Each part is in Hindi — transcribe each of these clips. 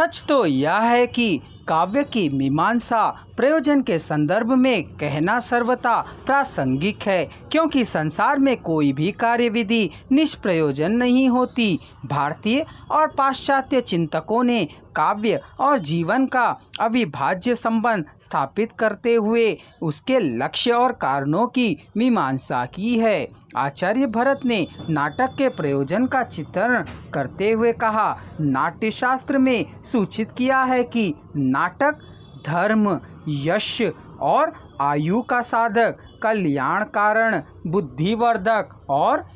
सच तो यह है कि काव्य की मीमांसा प्रयोजन के संदर्भ में कहना सर्वथा प्रासंगिक है, क्योंकि संसार में कोई भी कार्यविधि निष्प्रयोजन नहीं होती। भारतीय और पाश्चात्य चिंतकों ने काव्य और जीवन का अविभाज्य संबंध स्थापित करते हुए उसके लक्ष्य और कारणों की मीमांसा की है। आचार्य भरत ने नाटक के प्रयोजन का चित्रण करते हुए कहा, नाट्यशास्त्र में सूचित किया है कि नाटक धर्म, यश और आयु का साधक, कल्याण कारण, बुद्धिवर्धक और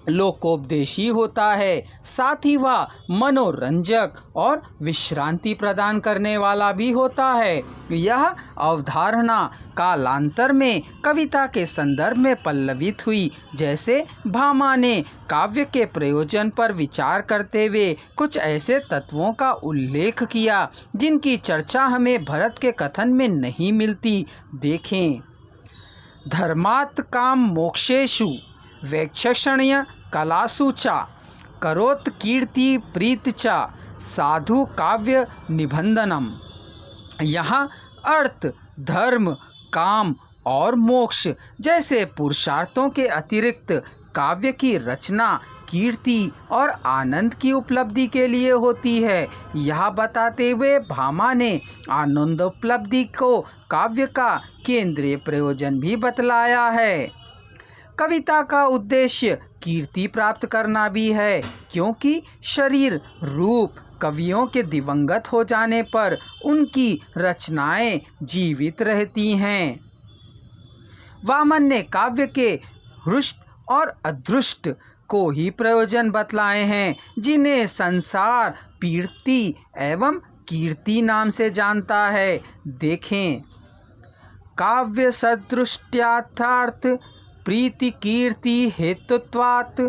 लोकोपदेशी होता है। साथ ही वह मनोरंजक और विश्रांति प्रदान करने वाला भी होता है। यह अवधारणा कालांतर में कविता के संदर्भ में पल्लवित हुई। जैसे भामा ने काव्य के प्रयोजन पर विचार करते हुए कुछ ऐसे तत्वों का उल्लेख किया जिनकी चर्चा हमें भरत के कथन में नहीं मिलती। देखें, धर्मात् काम मोक्षेषु वैक्षण्य कलासु च करोत् कीर्ति प्रीत च साधु काव्य निबंधनम। यहाँ अर्थ, धर्म, काम और मोक्ष जैसे पुरुषार्थों के अतिरिक्त काव्य की रचना कीर्ति और आनंद की उपलब्धि के लिए होती है। यह बताते हुए भामा ने आनंदोपलब्धि को काव्य का केंद्रीय प्रयोजन भी बतलाया है। कविता का उद्देश्य कीर्ति प्राप्त करना भी है, क्योंकि शरीर रूप कवियों के दिवंगत हो जाने पर उनकी रचनाएं जीवित रहती हैं। वामन ने काव्य के हृष्ट और अदृष्ट को ही प्रयोजन बतलाए हैं, जिन्हें संसार पीर्ति एवं कीर्ति नाम से जानता है। देखें, काव्य सदृष्ट्यार्थ प्रीति कीर्ति हेतुत्वात्।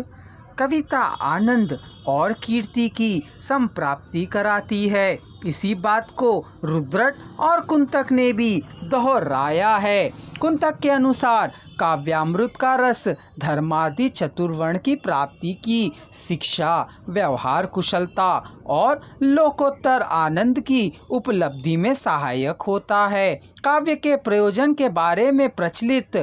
कविता आनंद और कीर्ति की संप्राप्ति कराती है। इसी बात को रुद्रट और कुंतक ने भी दोहराया है। कुंतक के अनुसार काव्यामृत का रस धर्मादि चतुर्वर्ण की प्राप्ति की शिक्षा, व्यवहार कुशलता और लोकोत्तर आनंद की उपलब्धि में सहायक होता है। काव्य के प्रयोजन के बारे में प्रचलित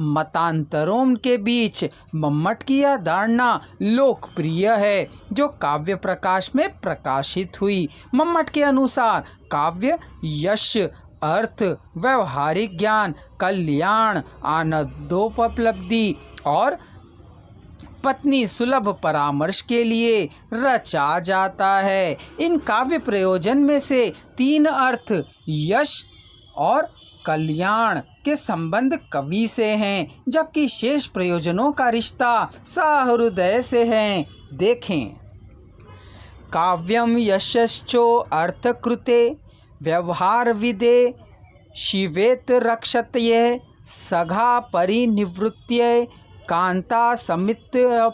मतांतरों के बीच मम्मट की यह धारणा लोकप्रिय है, जो काव्य प्रकाश में प्रकाशित हुई। मम्मट के अनुसार काव्य यश, अर्थ, व्यवहारिक ज्ञान, कल्याण, आनंदोपलब्धि और पत्नी सुलभ परामर्श के लिए रचा जाता है। इन काव्य प्रयोजन में से 3 अर्थ, यश और कल्याण के संबंध कवि से हैं, जबकि शेष प्रयोजनों का रिश्ता सहृदय से है। देखें, काव्यम यशश्चो अर्थकृते व्यवहार विदे शिवेत रक्षतये सघा परिनिवृत्त्यै कांता समित्युपदेश्याजे।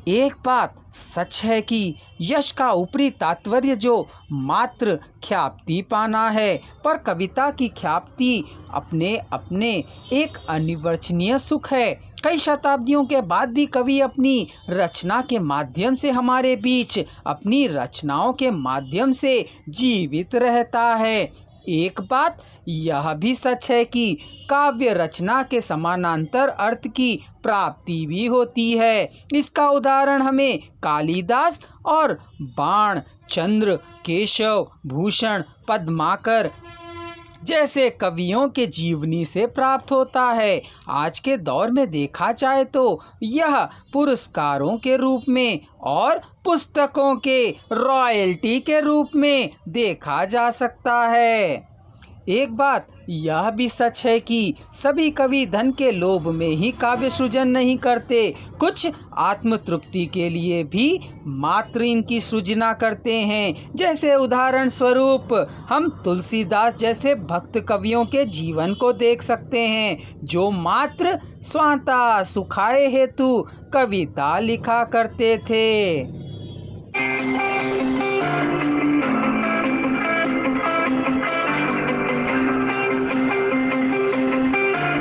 एक बात सच है कि यश का ऊपरी तात्पर्य जो मात्र ख्याति पाना है, पर कविता की ख्याति अपने अपने एक अनिर्वचनीय सुख है। कई शताब्दियों के बाद भी कवि अपनी रचना के माध्यम से हमारे बीच अपनी रचनाओं के माध्यम से जीवित रहता है। एक बात यह भी सच है कि काव्य रचना के समानांतर अर्थ की प्राप्ति भी होती है। इसका उदाहरण हमें कालिदास और बाण, चंद्र, केशव, भूषण, पद्माकर जैसे कवियों के जीवनी से प्राप्त होता है। आज के दौर में देखा जाए तो यह पुरस्कारों के रूप में और पुस्तकों के रॉयल्टी के रूप में देखा जा सकता है। एक बात यह भी सच है कि सभी कवि धन के लोभ में ही काव्य सृजन नहीं करते। कुछ आत्मतृप्ति के लिए भी मात्र इनकी सृजना करते हैं। जैसे उदाहरण स्वरूप हम तुलसीदास जैसे भक्त कवियों के जीवन को देख सकते हैं, जो मात्र स्वांतः सुखाय हेतु कविता लिखा करते थे।